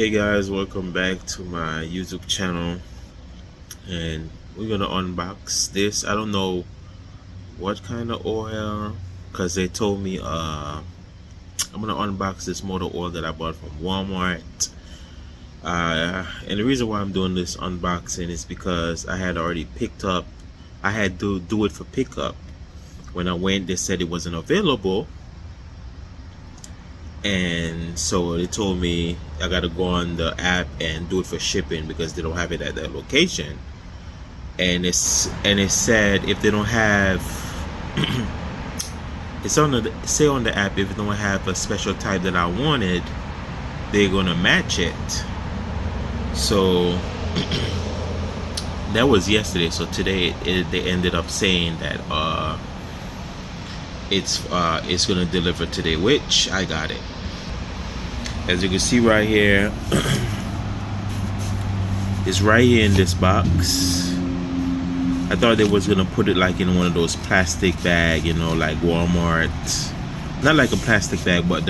Hey guys, welcome back to my YouTube channel, and we're gonna unbox this. I don't know what kind of oil, because they told me I'm gonna unbox this motor oil that I bought from Walmart. And the reason why I'm doing this unboxing is because I had already picked up. I had to do it for pickup. When I went, they said it wasn't available, and so they told me I gotta go on the app and do it for shipping because they don't have it at that location. And it said if they don't have it's on the say on the app, if they don't have a special type that I wanted, they're gonna match it. So that was yesterday. So today they ended up saying that it's gonna deliver today, which I got it. As you can see right here, it's right here in this box. I thought they was gonna put it like in one of those plastic bag, you know, like Walmart. Not like a plastic bag, but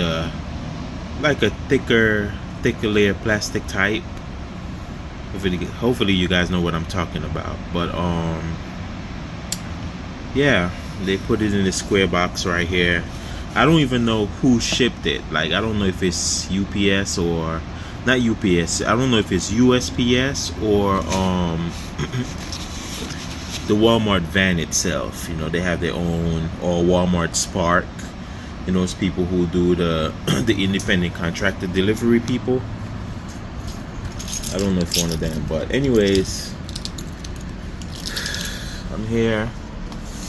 like a thicker layer plastic type. Hopefully you guys know what I'm talking about. But yeah, they put it in this square box right here. I don't even know who shipped it. Like, I don't know if it's UPS or not UPS. I don't know if it's USPS or the Walmart van itself. You know, they have their own, or Walmart Spark. You know, it's people who do the independent contractor delivery people. I don't know if one of them, but anyways, I'm here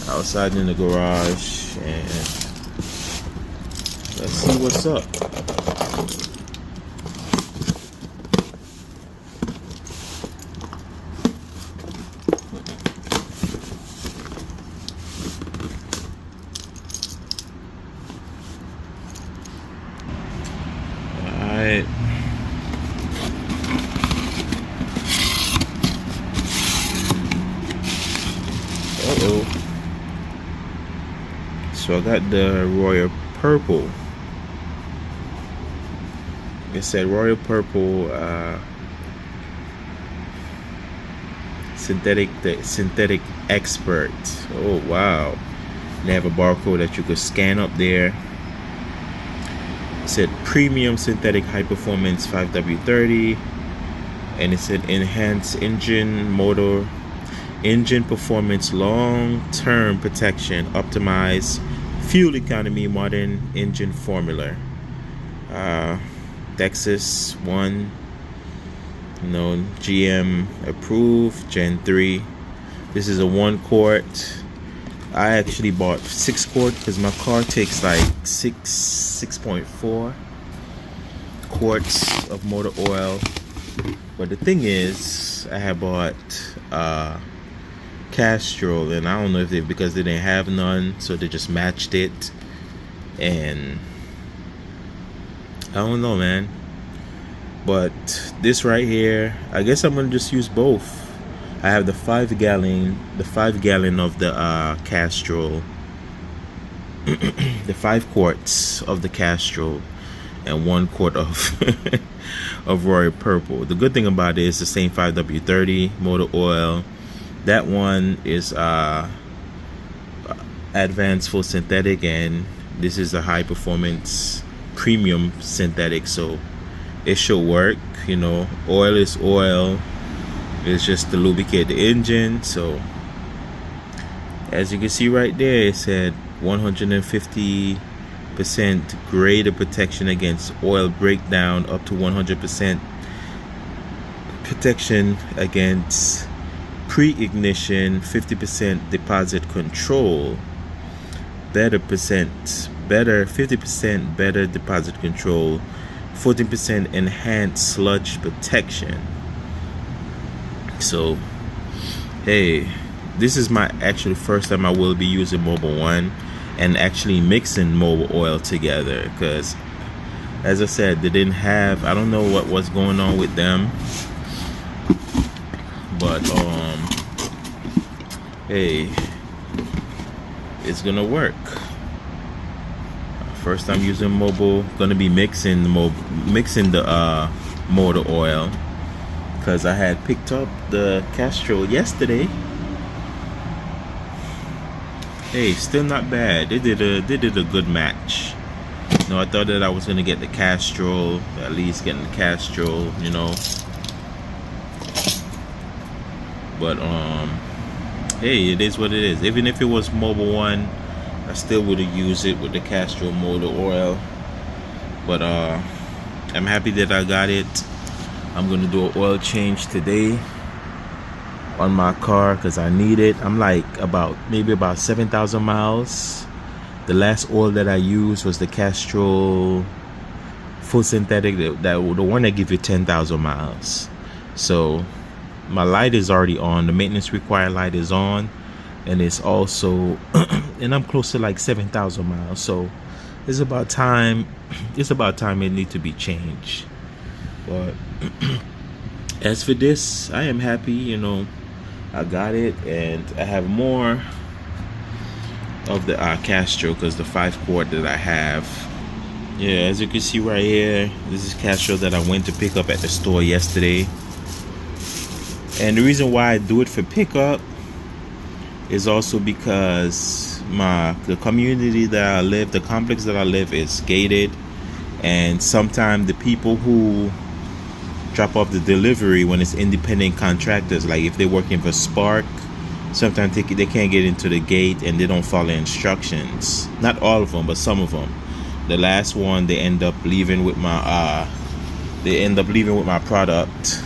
outside in the garage, and let's see what's up. Alright. So I got the Royal Purple. It said Royal Purple synthetic expert. Oh wow. They have a barcode that you could scan up there. It said premium synthetic high performance 5W30, and it said enhanced engine performance, long-term protection, optimized fuel economy, modern engine formula. Texas 1, you know, GM approved, Gen 3. This is a 1 quart. I actually bought 6 quart because my car takes like 6.4 quarts of motor oil. But the thing is, I have bought Castrol, and I don't know if because they didn't have none, so they just matched it. And I don't know, man. But this right here, I guess I'm gonna just use both. I have the 5 gallon of the Castrol, the 5 quarts of the Castrol, and 1 quart of of Royal Purple. The good thing about it is the same 5W30 motor oil. That one is advanced full synthetic, and this is a high performance premium synthetic, so it should work. You know, oil is oil. It's just to lubricate the engine. So as you can see right there, it said 150% greater protection against oil breakdown, up to 100% protection against pre-ignition, 50% deposit control, better 50% better deposit control, 14% enhanced sludge protection. So hey, this is my actually first time I will be using Mobil 1 and actually mixing Mobil oil together, because as I said, they didn't have, I don't know what was going on with them, but hey, it's gonna work. First time using Mobil, gonna be mixing the motor oil, because I had picked up the Castrol yesterday. Hey, still not bad. They did a good match. I thought that I was gonna get the Castrol, at least getting the Castrol, but hey, it is what it is. Even if it was Mobil 1, I still would have used it with the Castrol motor oil. But I'm happy that I got it. I'm gonna do an oil change today on my car because I need it. I'm like maybe about 7,000 miles. The last oil that I used was the Castrol full synthetic, the one that gives you 10,000 miles. So my light is already on. The maintenance required light is on, and it's also and I'm close to like 7,000 miles. So it's about time. It's about time it needs to be changed. But as for this, I am happy. I got it, and I have more of the Castrol because the 5-quart that I have. Yeah, as you can see right here, this is Castrol that I went to pick up at the store yesterday. And the reason why I do it for pickup is also because the community that I live, the complex that I live, is gated, and sometimes the people who drop off the delivery, when it's independent contractors, like if they're working for Spark, sometimes they can't get into the gate and they don't follow instructions. Not all of them, but some of them. The last one, they end up leaving with my product.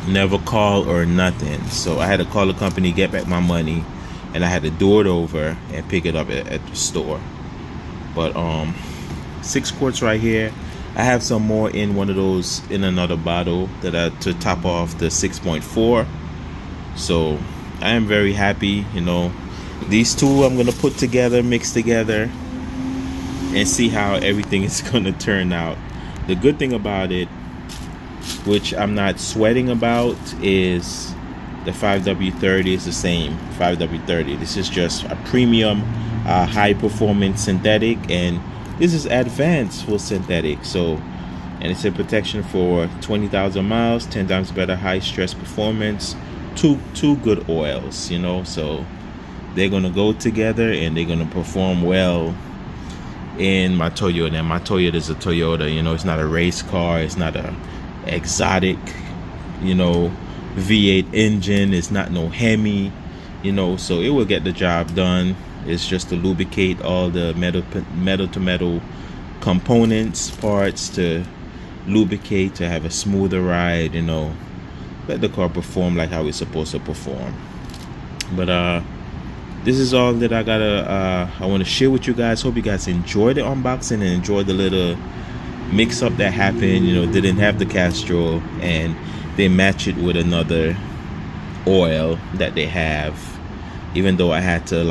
Never call or nothing. So I had to call the company, get back my money, and I had to do it over and pick it up at the store. But 6 quarts right here. I have some more in one of those, in another bottle to top off the 6.4. So I am very happy. These two I'm gonna put together, mix together, and see how everything is gonna turn out. The good thing about it, which I'm not sweating about, is the 5W30 is the same 5W30. This is just a premium high performance synthetic, and this is advanced full synthetic. So, and it's a protection for 20,000 miles, 10 times better high stress performance. Two good oils, so they're gonna go together and they're gonna perform well in my Toyota. And my Toyota is a Toyota, it's not a race car, it's not a exotic, V8 engine, it's not no Hemi, so it will get the job done. It's just to lubricate all the metal to metal components, parts, to lubricate, to have a smoother ride, let the car perform like how it's supposed to perform. But this is all that I want to share with you guys. Hope you guys enjoyed the unboxing and enjoyed the little mix up that happened. Didn't have the Castrol, and they match it with another oil that they have, even though I had to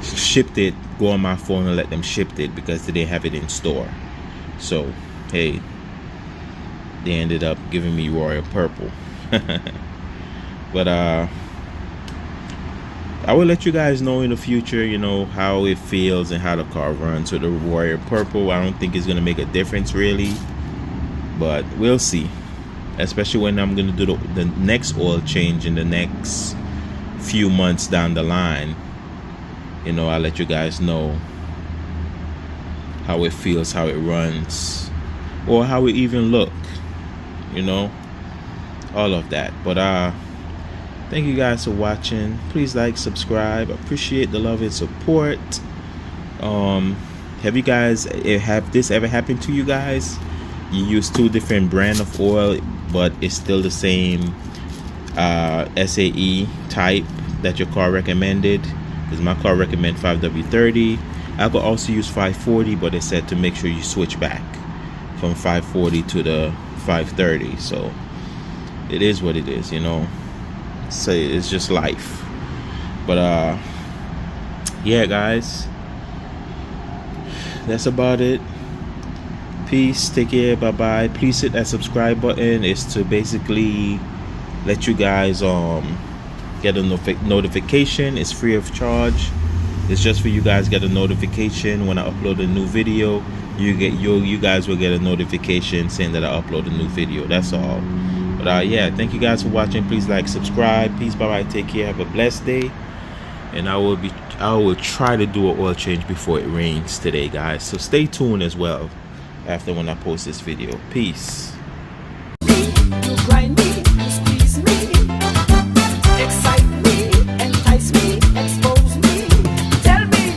ship it, go on my phone and let them ship it because they didn't have it in store. So hey, they ended up giving me Royal Purple. But I will let you guys know in the future, how it feels and how the car runs with the Royal Purple. I don't think it's gonna make a difference really, but we'll see. Especially when I'm gonna do the next oil change in the next few months down the line. I'll let you guys know how it feels, how it runs, or how it even look. All of that. But thank you guys for watching. Please like, subscribe. Appreciate the love and support. Have this ever happened to you guys? You use 2 different brand of oil, but it's still the same SAE type that your car recommended? Because my car recommend 5W30. I could also use 540, but it said to make sure you switch back from 540 to the 530. So it is what it is, So it's just life. But yeah, guys, that's about it. Peace, take care, bye bye. Please hit that subscribe button. It's to basically let you guys get a notification. It's free of charge. It's just for you guys get a notification when I upload a new video. you guys will get a notification saying that I upload a new video. That's all. But yeah, thank you guys for watching. Please like, subscribe. Peace, bye bye, take care, have a blessed day. And I will try to do an oil change before it rains today, guys. So stay tuned as well after when I post this video. Peace.